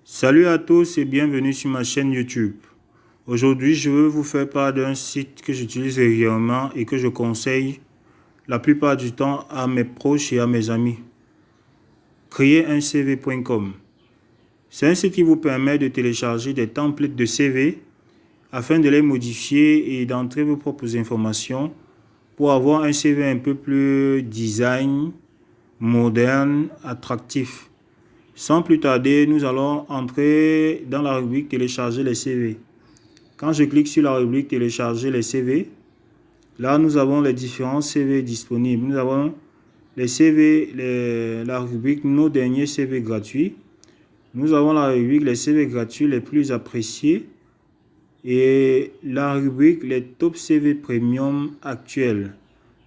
Salut à tous et bienvenue sur ma chaîne YouTube. Aujourd'hui, je veux vous faire part d'un site que j'utilise régulièrement et que je conseille la plupart du temps à mes proches et à mes amis. Créer-un-cv.com. C'est un site qui vous permet de télécharger des templates de CV afin de les modifier et d'entrer vos propres informations pour avoir un CV un peu plus design, moderne, attractif. Sans plus tarder, nous allons entrer dans la rubrique télécharger les CV. Quand je clique sur la rubrique télécharger les CV, là nous avons les différents CV disponibles. Nous avons les CV, la rubrique nos derniers CV gratuits. Nous avons la rubrique les CV gratuits les plus appréciés et la rubrique les top CV premium actuels.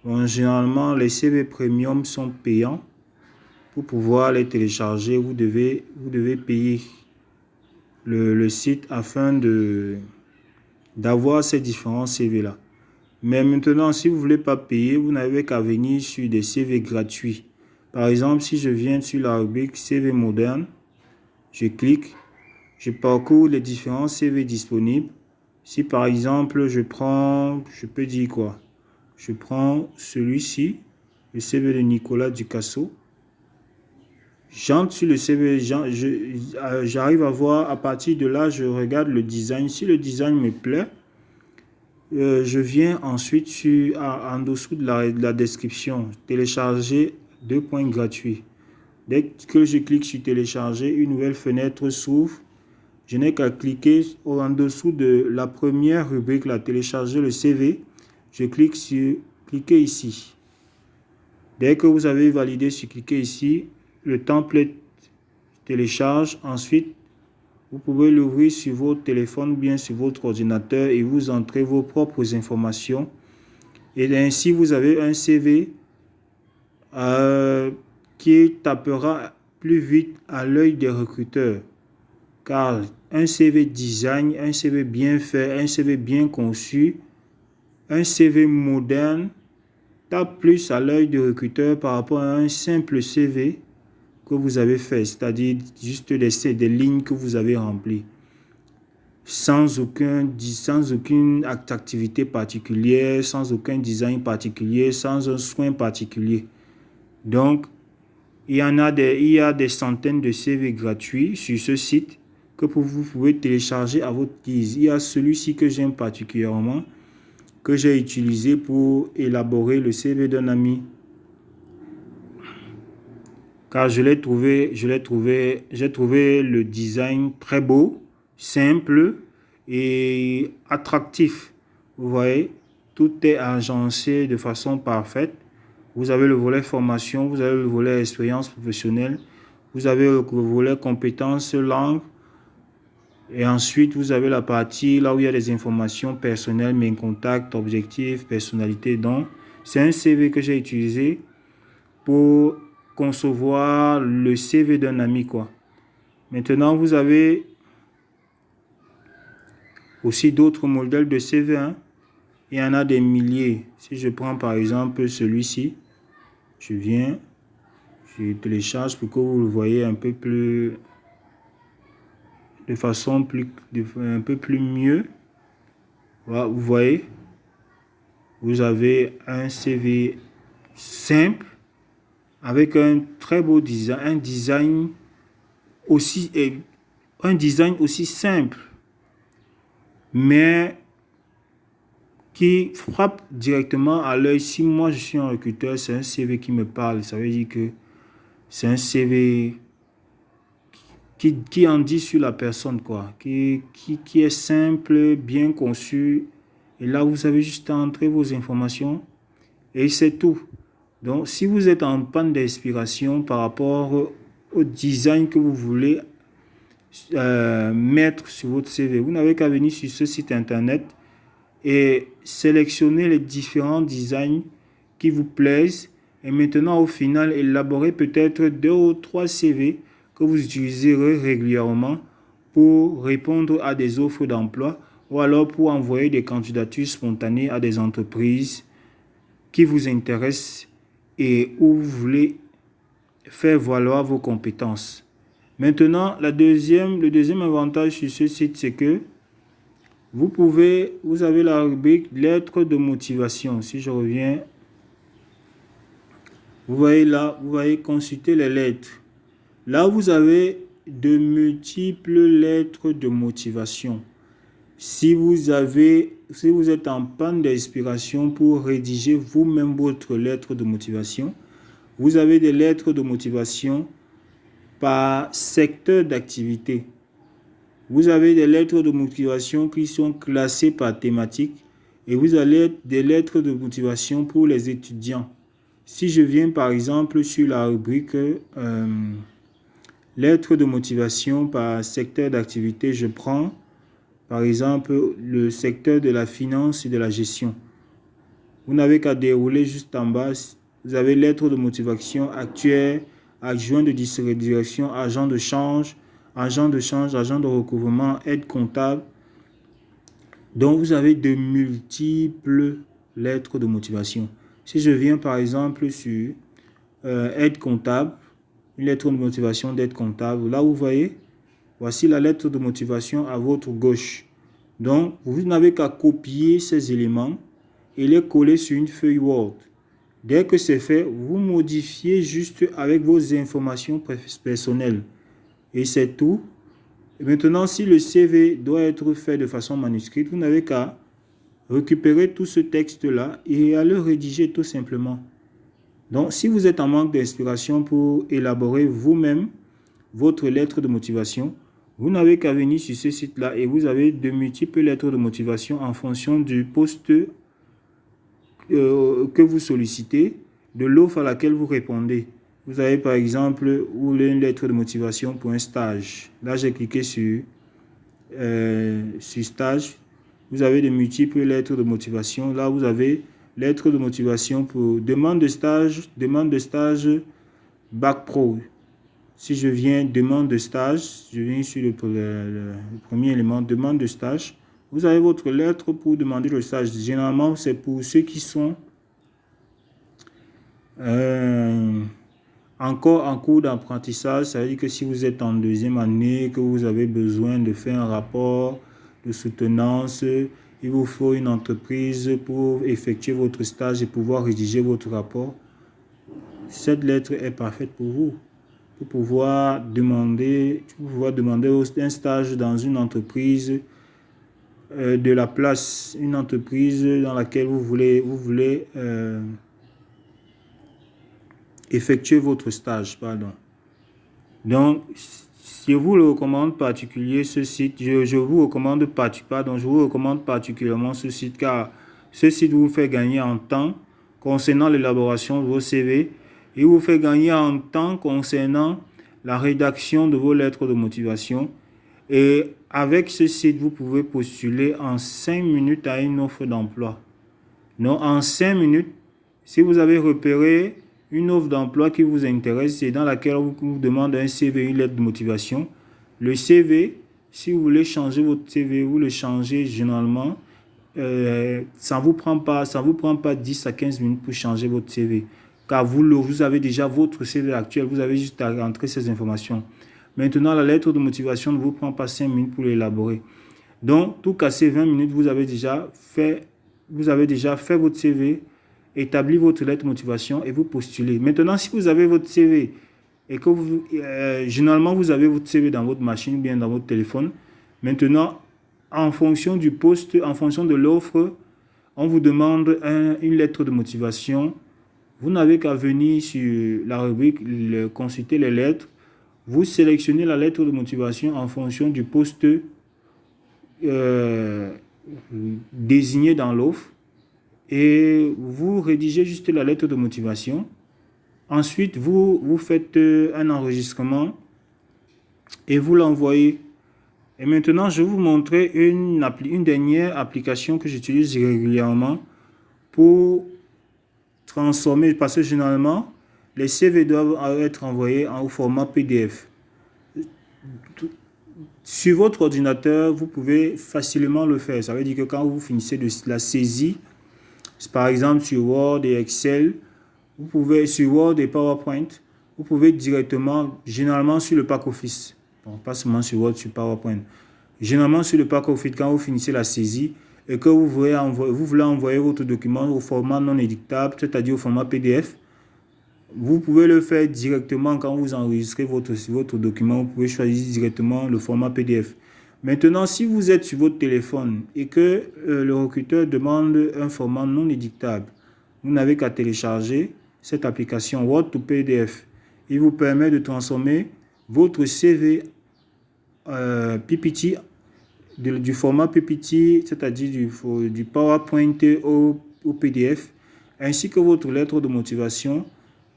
Bon, généralement, les CV premium sont payants. Pour pouvoir les télécharger, vous devez payer le site afin d'avoir ces différents CV là. Mais maintenant, si vous ne voulez pas payer, vous n'avez qu'à venir sur des CV gratuits. Par exemple, si je viens sur la rubrique CV moderne, je clique, je parcours les différents CV disponibles. Si par exemple, je peux dire quoi? Je prends celui-ci, le CV de Nicolas Ducasso. J'entre sur le CV, j'arrive à voir, à partir de là, je regarde le design. Si le design me plaît, je viens ensuite en dessous de la description, télécharger 2 points gratuits. Dès que je clique sur télécharger, une nouvelle fenêtre s'ouvre. Je n'ai qu'à cliquer en dessous de la première rubrique, la télécharger le CV. Je clique sur cliquer ici. Dès que vous avez validé sur cliquer ici, le template télécharge. Ensuite, vous pouvez l'ouvrir sur votre téléphone ou bien sur votre ordinateur et vous entrez vos propres informations. Et ainsi, vous avez un CV qui tapera plus vite à l'œil des recruteurs. Car un CV design, un CV bien fait, un CV bien conçu, un CV moderne tape plus à l'œil du recruteur par rapport à un simple CV que vous avez fait, c'est-à-dire juste des lignes que vous avez remplies, sans aucune activité particulière, sans aucun design particulier, sans un soin particulier. Donc, il y a des centaines de CV gratuits sur ce site que vous pouvez télécharger à votre guise. Il y a celui-ci que j'aime particulièrement, que j'ai utilisé pour élaborer le CV d'un ami. Car j'ai trouvé le design très beau, simple et attractif. Vous voyez, tout est agencé de façon parfaite. Vous avez le volet formation, vous avez le volet expérience professionnelle, vous avez le volet compétences langue, et ensuite vous avez la partie là où il y a des informations personnelles, mes contacts, objectifs, personnalité. Donc, c'est un CV que j'ai utilisé pour concevoir le CV d'un ami, quoi. Maintenant, vous avez aussi d'autres modèles de CV, hein. Il y en a des milliers. Si je prends par exemple celui-ci, je viens, je télécharge pour que vous le voyez un peu plus, de façon un peu plus mieux. Voilà, vous voyez, vous avez un CV simple avec un très beau design, un design aussi simple, mais qui frappe directement à l'œil. Si moi je suis un recruteur, c'est un CV qui me parle. Ça veut dire que c'est un CV qui en dit sur la personne, quoi, qui est simple, bien conçu. Et là, vous avez juste à entrer vos informations et c'est tout. Donc, si vous êtes en panne d'inspiration par rapport au design que vous voulez mettre sur votre CV, vous n'avez qu'à venir sur ce site internet et sélectionner les différents designs qui vous plaisent. Et maintenant, au final, élaborer peut-être 2 ou 3 CV que vous utiliserez régulièrement pour répondre à des offres d'emploi ou alors pour envoyer des candidatures spontanées à des entreprises qui vous intéressent et où vous voulez faire valoir vos compétences. Maintenant, le deuxième avantage sur ce site, c'est que vous avez la rubrique lettres de motivation. Si je reviens, vous voyez là, vous voyez consulter les lettres. Là, vous avez de multiples lettres de motivation. Si vous êtes en panne d'inspiration pour rédiger vous-même votre lettre de motivation, vous avez des lettres de motivation par secteur d'activité. Vous avez des lettres de motivation qui sont classées par thématique et vous avez des lettres de motivation pour les étudiants. Si je viens par exemple sur la rubrique lettres de motivation par secteur d'activité, je prends par exemple le secteur de la finance et de la gestion. Vous n'avez qu'à dérouler juste en bas. Vous avez lettres de motivation actuelle, adjoint de direction, agent de change, agent de recouvrement, aide comptable. Donc, vous avez de multiples lettres de motivation. Si je viens par exemple sur aide comptable, une lettre de motivation d'aide comptable, là vous voyez, voici la lettre de motivation à votre gauche. Donc, vous n'avez qu'à copier ces éléments et les coller sur une feuille Word. Dès que c'est fait, vous modifiez juste avec vos informations personnelles. Et c'est tout. Et maintenant, si le CV doit être fait de façon manuscrite, vous n'avez qu'à récupérer tout ce texte-là et à le rédiger tout simplement. Donc, si vous êtes en manque d'inspiration pour élaborer vous-même votre lettre de motivation, vous n'avez qu'à venir sur ce site-là et vous avez de multiples lettres de motivation en fonction du poste que vous sollicitez, de l'offre à laquelle vous répondez. Vous avez par exemple une lettre de motivation pour un stage. Là, j'ai cliqué sur stage. Vous avez de multiples lettres de motivation. Là, vous avez lettre de motivation pour demande de stage Bac Pro. Si je viens demande de stage, je viens sur le premier élément, demande de stage. Vous avez votre lettre pour demander le stage. Généralement, c'est pour ceux qui sont encore en cours d'apprentissage. Ça veut dire que si vous êtes en deuxième année, que vous avez besoin de faire un rapport de soutenance, il vous faut une entreprise pour effectuer votre stage et pouvoir rédiger votre rapport. Cette lettre est parfaite pour vous. Pour pouvoir demander un stage dans une entreprise de la place, une entreprise dans laquelle vous voulez effectuer votre stage. Donc, je vous le recommande particulièrement ce site. Je vous recommande particulièrement ce site car ce site vous fait gagner en temps concernant l'élaboration de vos CV et vous fait gagner en temps concernant la rédaction de vos lettres de motivation. Et avec ce site, vous pouvez postuler en 5 minutes à une offre d'emploi. Non, en 5 minutes, si vous avez repéré une offre d'emploi qui vous intéresse et dans laquelle on vous demande un CV, une lettre de motivation, le CV, si vous voulez changer votre CV, vous le changez généralement. Ça ne vous prend pas 10 à 15 minutes pour changer votre CV. Car vous avez déjà votre CV actuel, vous avez juste à rentrer ces informations. Maintenant, la lettre de motivation ne vous prend pas 5 minutes pour l'élaborer. Donc, tout casser 20 minutes, vous avez déjà fait votre CV, établi votre lettre de motivation et vous postulez. Maintenant, si vous avez votre CV et que généralement, vous avez votre CV dans votre machine ou bien dans votre téléphone, maintenant, en fonction du poste, en fonction de l'offre, on vous demande une lettre de motivation. Vous n'avez qu'à venir sur la rubrique consulter les lettres. Vous sélectionnez la lettre de motivation en fonction du poste désigné dans l'offre et vous rédigez juste la lettre de motivation. Ensuite, vous faites un enregistrement et vous l'envoyez. Et maintenant, je vais vous montrer une dernière application que j'utilise régulièrement pour transformer, parce que généralement, les CV doivent être envoyés en format PDF. Sur votre ordinateur, vous pouvez facilement le faire. Ça veut dire que quand vous finissez de la saisie, par exemple sur Word et Excel, vous pouvez sur Word et PowerPoint, vous pouvez directement, généralement sur le pack office, bon, pas seulement sur Word, sur PowerPoint, généralement sur le pack office, quand vous finissez la saisie et que vous voulez envoyer votre document au format non éditable, c'est-à-dire au format PDF, vous pouvez le faire directement quand vous enregistrez votre document. Vous pouvez choisir directement le format PDF. Maintenant, si vous êtes sur votre téléphone et que le recruteur demande un format non éditable, vous n'avez qu'à télécharger cette application Word to PDF. Il vous permet de transformer votre CV PPT du format PPT, c'est-à-dire du PowerPoint au PDF, ainsi que votre lettre de motivation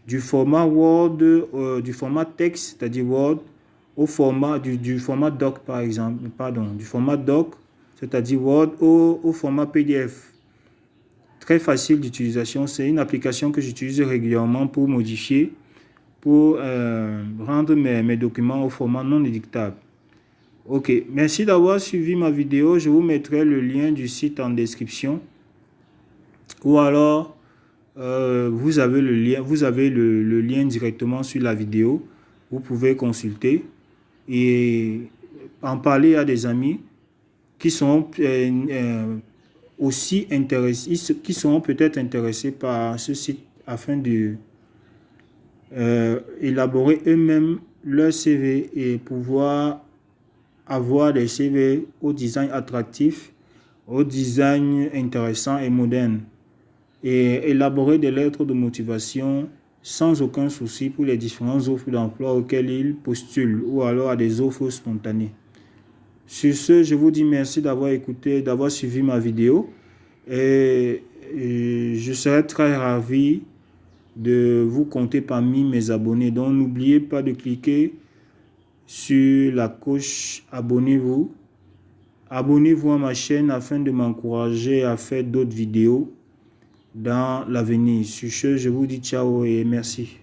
du format Word, du format texte, c'est-à-dire Word, au format du format doc, par exemple, du format doc, c'est-à-dire Word, au format PDF. Très facile d'utilisation. C'est une application que j'utilise régulièrement pour modifier, pour rendre mes documents au format non éditable. Ok, merci d'avoir suivi ma vidéo. Je vous mettrai le lien du site en description. Ou alors, vous avez le lien directement sur la vidéo. Vous pouvez consulter et en parler à des amis qui sont aussi intéressés, qui seront peut-être intéressés par ce site afin de élaborer eux-mêmes leur CV et pouvoir avoir des CV au design attractif, au design intéressant et moderne, et élaborer des lettres de motivation sans aucun souci pour les différentes offres d'emploi auxquelles ils postulent ou alors à des offres spontanées. Sur ce, je vous dis merci d'avoir écouté, d'avoir suivi ma vidéo et je serai très ravi de vous compter parmi mes abonnés. Donc n'oubliez pas de cliquer sur la coche abonnez-vous. Abonnez-vous à ma chaîne afin de m'encourager à faire d'autres vidéos dans l'avenir. Sur ce, je vous dis ciao et merci.